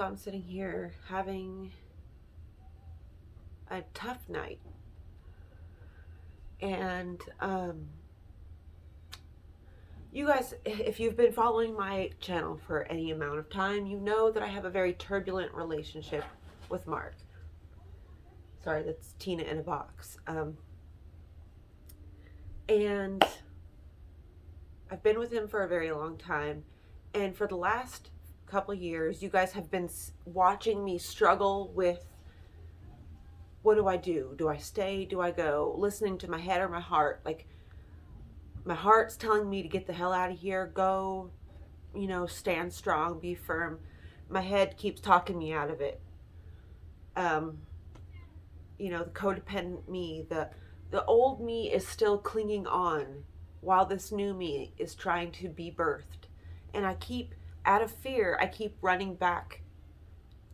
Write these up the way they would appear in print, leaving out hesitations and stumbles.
so I'm sitting here having a tough night. And you guys, if you've been following my channel for any amount of time, you know that I have a very turbulent relationship with Mark. Sorry, that's Tina in a box. And I've been with him for a very long time. And for the last couple years, you guys have been watching me struggle with, what do I do? Do I stay? Do I go? Listening to my head or my heart? Like, my heart's telling me to get the hell out of here, go, stand strong, be firm. My head keeps talking me out of it. Um, the codependent me, the old me is still clinging on while this new me is trying to be birthed. And out of fear, I keep running back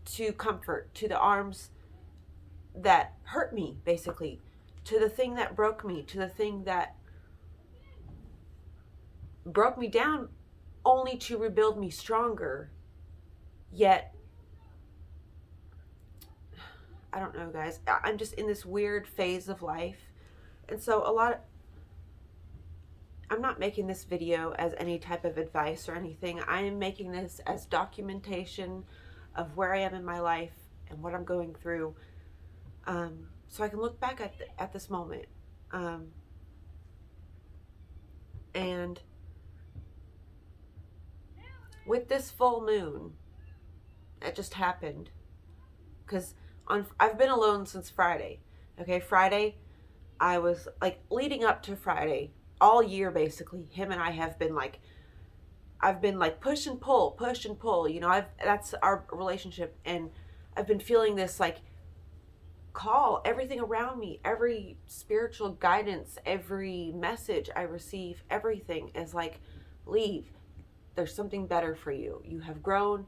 to comfort, to the arms that hurt me, basically, to the thing that broke me, to the thing that broke me down only to rebuild me stronger. Yet, I don't know, guys. I'm just in this weird phase of life. And so I'm not making this video as any type of advice or anything. I am making this as documentation of where I am in my life and what I'm going through. So I can look back at this moment. And with this full moon that just happened, because I've been alone since Friday. Okay, Friday, I was like, leading up to Friday, all year basically, him and I have been like, I've been like push and pull. That's our relationship, and I've been feeling this like call. Everything around me, every spiritual guidance, every message I receive, everything is like, leave. There's something better for you. You have grown.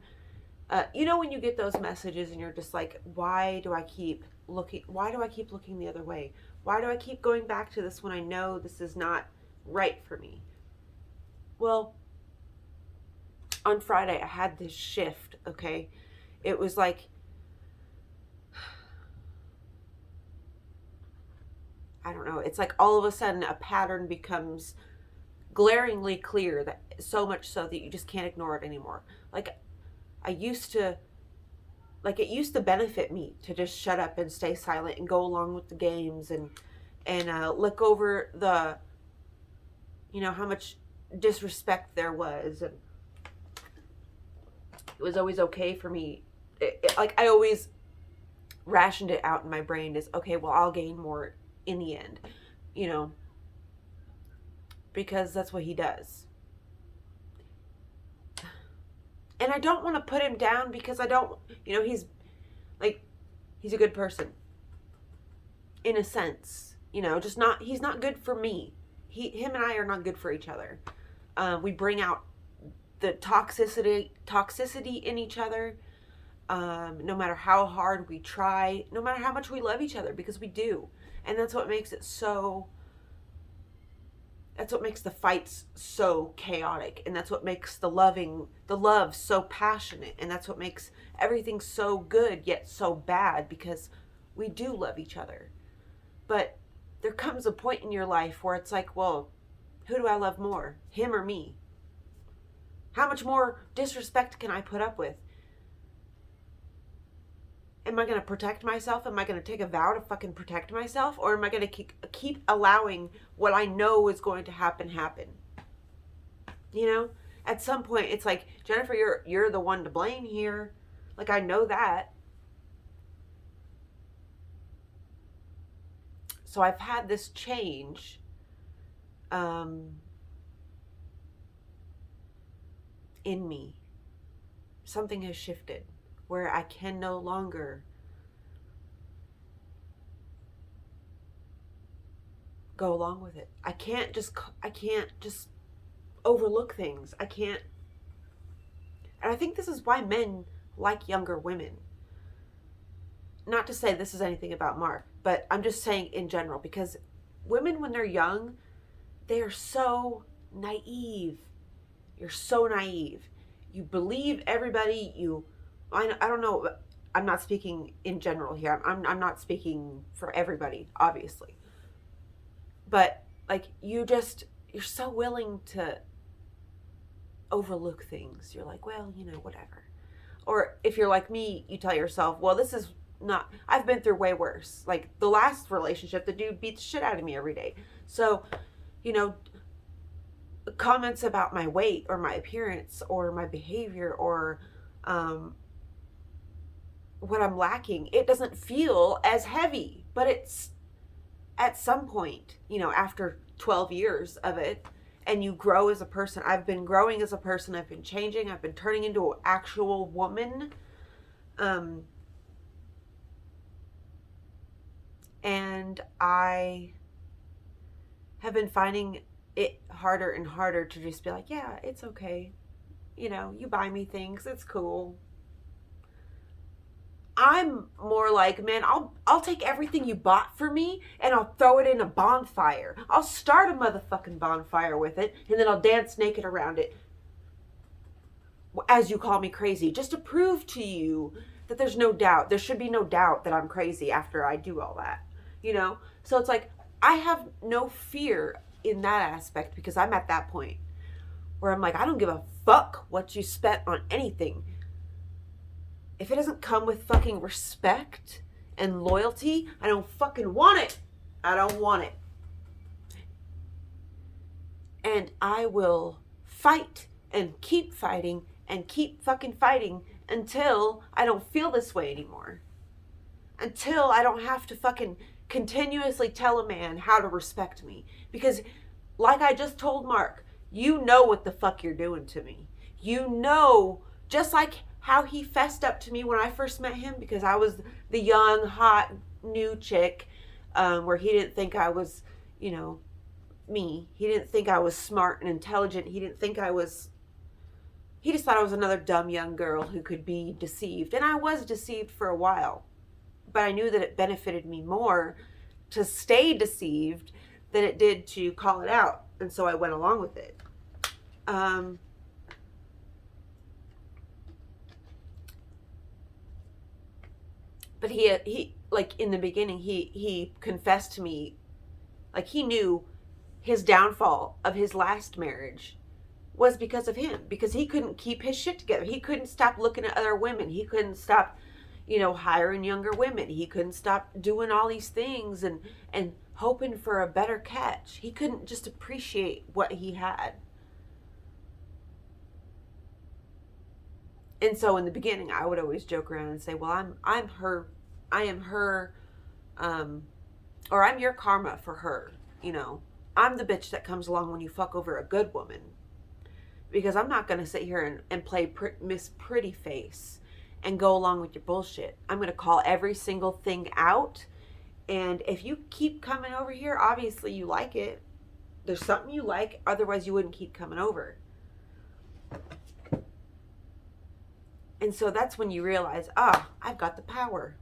When you get those messages and you're just like, why do I keep looking the other way? Why do I keep going back to this when I know this is not right for me? Well, on Friday, I had this shift, okay? It was like, I don't know, it's like all of a sudden a pattern becomes glaringly clear, that so much so that you just can't ignore it anymore. Like, it used to benefit me to just shut up and stay silent and go along with the games and look over the, how much disrespect there was. And it was always okay for me. Like, I always rationed it out in my brain as, okay, well, I'll gain more in the end, because that's what he does. And I don't want to put him down because I don't, he's a good person in a sense, he's not good for me. Him and I are not good for each other. We bring out the toxicity in each other. No matter how hard we try, no matter how much we love each other, because we do. And that's what makes the fights so chaotic, and that's what makes the love so passionate, and that's what makes everything so good yet so bad, because we do love each other. But there comes a point in your life where it's like, well, who do I love more, him or me? How much more disrespect can I put up with? Am I going to protect myself? Am I going to take a vow to fucking protect myself? Or am I going to keep allowing what I know is going to happen? At some point, it's like, Jennifer, you're the one to blame here. Like, I know that. So I've had this change in me. Something has shifted where I can no longer go along with it. I can't just overlook things. I can't. And I think this is why men like younger women. Not to say this is anything about Mark, but I'm just saying in general, because women, when they're young, they are so naive. You're so naive. You believe everybody. You I don't know. I'm not speaking in general here. I'm not speaking for everybody, obviously. But like you're so willing to overlook things. You're like, well, whatever. Or if you're like me, you tell yourself, well, this is not, I've been through way worse. Like the last relationship, the dude beat the shit out of me every day. So, you know, comments about my weight or my appearance or my behavior or what I'm lacking, it doesn't feel as heavy. But it's at some point, after 12 years of it, and you grow as a person. I've been growing as a person. I've been changing. I've been turning into an actual woman. And I have been finding it harder and harder to just be like, yeah, it's okay. You buy me things. It's cool. I'm more like, man, I'll take everything you bought for me and I'll throw it in a bonfire. I'll start a motherfucking bonfire with it and then I'll dance naked around it as you call me crazy, just to prove to you that there's no doubt. There should be no doubt that I'm crazy after I do all that, So it's like I have no fear in that aspect because I'm at that point where I'm like, I don't give a fuck what you spent on anything. If it doesn't come with fucking respect and loyalty, I don't fucking want it. I don't want it. And I will fight and keep fighting and keep fucking fighting until I don't feel this way anymore. Until I don't have to fucking continuously tell a man how to respect me. Because like I just told Mark, you know what the fuck you're doing to me. Just like how he fessed up to me when I first met him, because I was the young, hot, new chick, where he didn't think I was, me. He didn't think I was smart and intelligent. He just thought I was another dumb young girl who could be deceived. And I was deceived for a while. But I knew that it benefited me more to stay deceived than it did to call it out. And so I went along with it. But he like in the beginning, he confessed to me, like he knew his downfall of his last marriage was because of him, because he couldn't keep his shit together. He couldn't stop looking at other women. He couldn't stop, hiring younger women. He couldn't stop doing all these things and hoping for a better catch. He couldn't just appreciate what he had. And so in the beginning, I would always joke around and say, well, I am her, or I'm your karma for her. I'm the bitch that comes along when you fuck over a good woman, because I'm not going to sit here and play Miss Pretty Face and go along with your bullshit. I'm going to call every single thing out. And if you keep coming over here, obviously you like it. There's something you like, otherwise you wouldn't keep coming over. And so that's when you realize, I've got the power.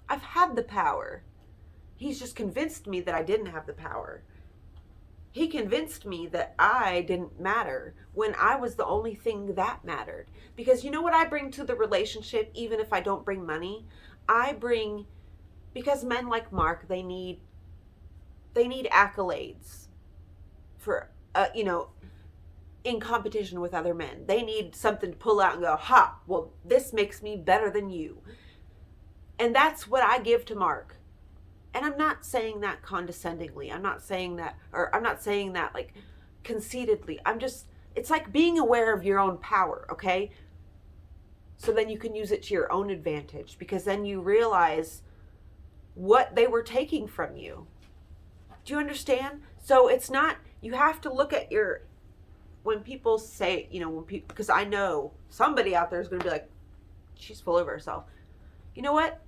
I've had the power. He's just convinced me that I didn't have the power. He convinced me that I didn't matter when I was the only thing that mattered. Because you know what I bring to the relationship, even if I don't bring money? Because men like Mark, they need accolades for, in competition with other men. They need something to pull out and go, ha, well, this makes me better than you. And that's what I give to Mark. And I'm not saying that condescendingly. I'm not saying that like conceitedly. It's like being aware of your own power, okay? So then you can use it to your own advantage, because then you realize what they were taking from you. Do you understand? So it's not, you have to look at when people say, because I know somebody out there is going to be like, she's full of herself. You know what?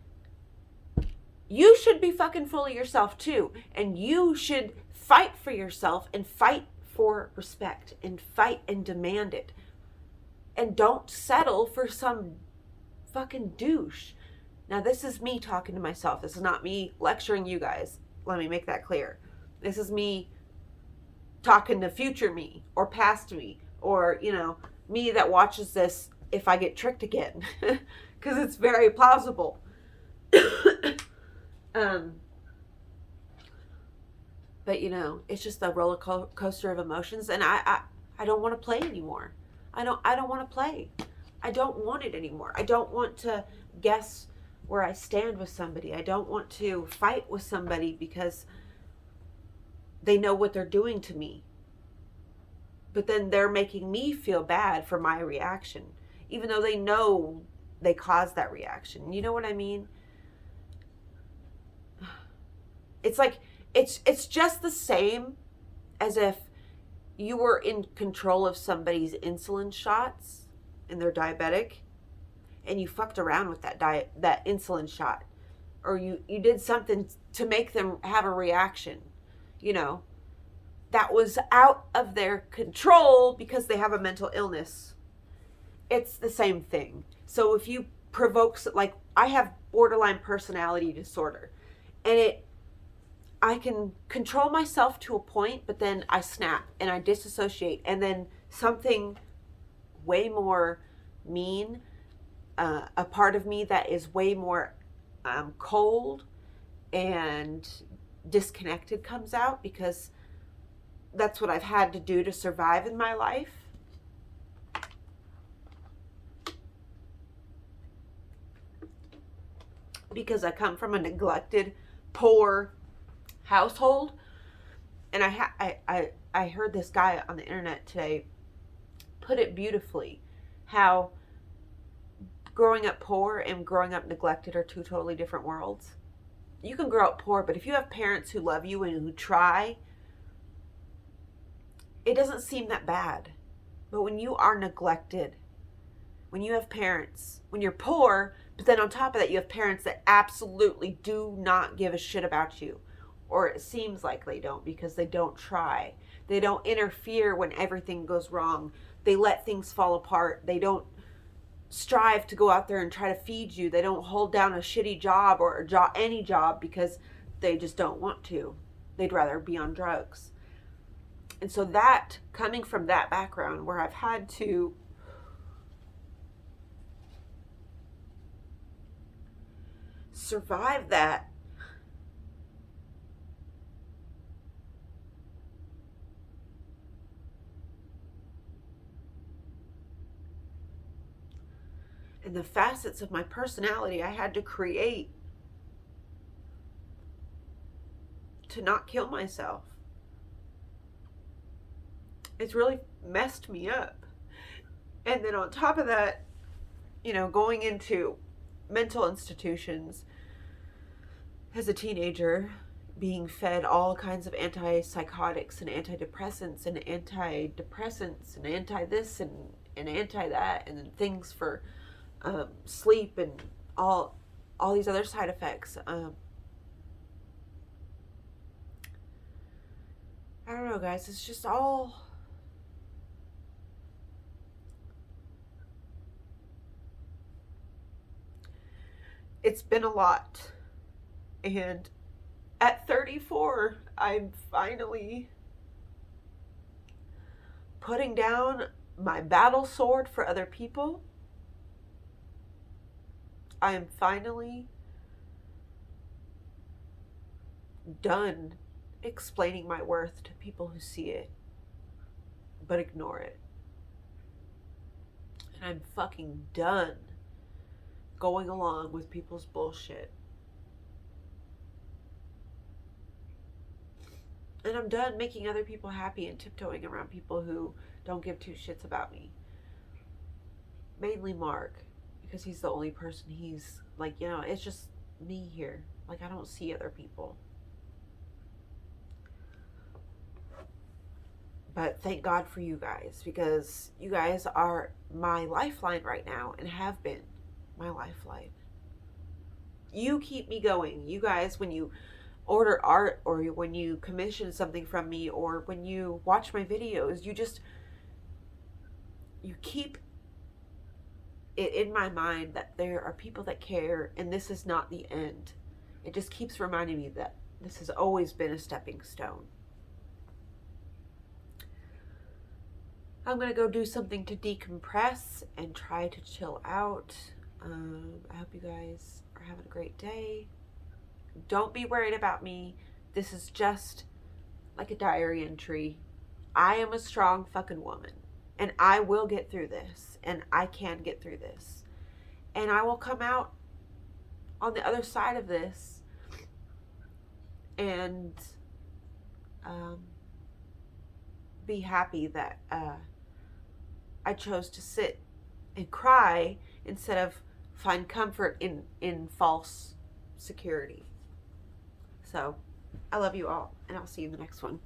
You should be fucking full of yourself too. And you should fight for yourself and fight for respect and fight and demand it. And don't settle for some fucking douche. Now, this is me talking to myself. This is not me lecturing you guys. Let me make that clear. This is me talking to future me or past me, or, me that watches this if I get tricked again. because it's very plausible. But it's just a roller coaster of emotions, and I don't want to play anymore. I don't want to play. I don't want it anymore. I don't want to guess where I stand with somebody. I don't want to fight with somebody because they know what they're doing to me. But then they're making me feel bad for my reaction, even though they know they caused that reaction. You know what I mean? It's like, it's just the same as if you were in control of somebody's insulin shots and they're diabetic, and you fucked around with that insulin shot, or you did something to make them have a reaction, that was out of their control because they have a mental illness. It's the same thing. So if you provoke, like, I have borderline personality disorder, and I can control myself to a point, but then I snap and I disassociate, and then something way more mean, a part of me that is way more cold and disconnected comes out, because that's what I've had to do to survive in my life. Because I come from a neglected, poor household, and I heard this guy on the internet today put it beautifully, how growing up poor and growing up neglected are two totally different worlds. You can grow up poor, but if you have parents who love you and who try, it doesn't seem that bad. But when you are neglected, when you have parents, when you're poor, but then on top of that you have parents that absolutely do not give a shit about you, or it seems like they don't, because they don't try. They don't interfere when everything goes wrong. They let things fall apart. They don't strive to go out there and try to feed you. They don't hold down a shitty job or any job because they just don't want to. They'd rather be on drugs. And so that, coming from that background where I've had to survive that, and the facets of my personality I had to create to not kill myself, it's really messed me up. And then on top of that, going into mental institutions as a teenager, being fed all kinds of antipsychotics and antidepressants and anti-this and anti-that, and then things for sleep and all these other side effects. I don't know, guys. It's just all... It's been a lot. And at 34, I'm finally putting down my battle sword for other people. I am finally done explaining my worth to people who see it but ignore it. And I'm fucking done going along with people's bullshit. And I'm done making other people happy and tiptoeing around people who don't give two shits about me. Mainly Mark, because he's the only person he's like, it's just me here. Like, I don't see other people. But thank God for you guys, because you guys are my lifeline right now and have been my lifeline. You keep me going. You guys, when you order art, or when you commission something from me, or when you watch my videos, you keep it in my mind that there are people that care, and this is not the end. It just keeps reminding me that this has always been a stepping stone. I'm going to go do something to decompress and try to chill out. I hope you guys are having a great day. Don't be worried about me. This is just like a diary entry. I am a strong fucking woman. And I will get through this. And I can get through this. And I will come out on the other side of this and be happy that I chose to sit and cry instead of find comfort in false security. So, I love you all, and I'll see you in the next one.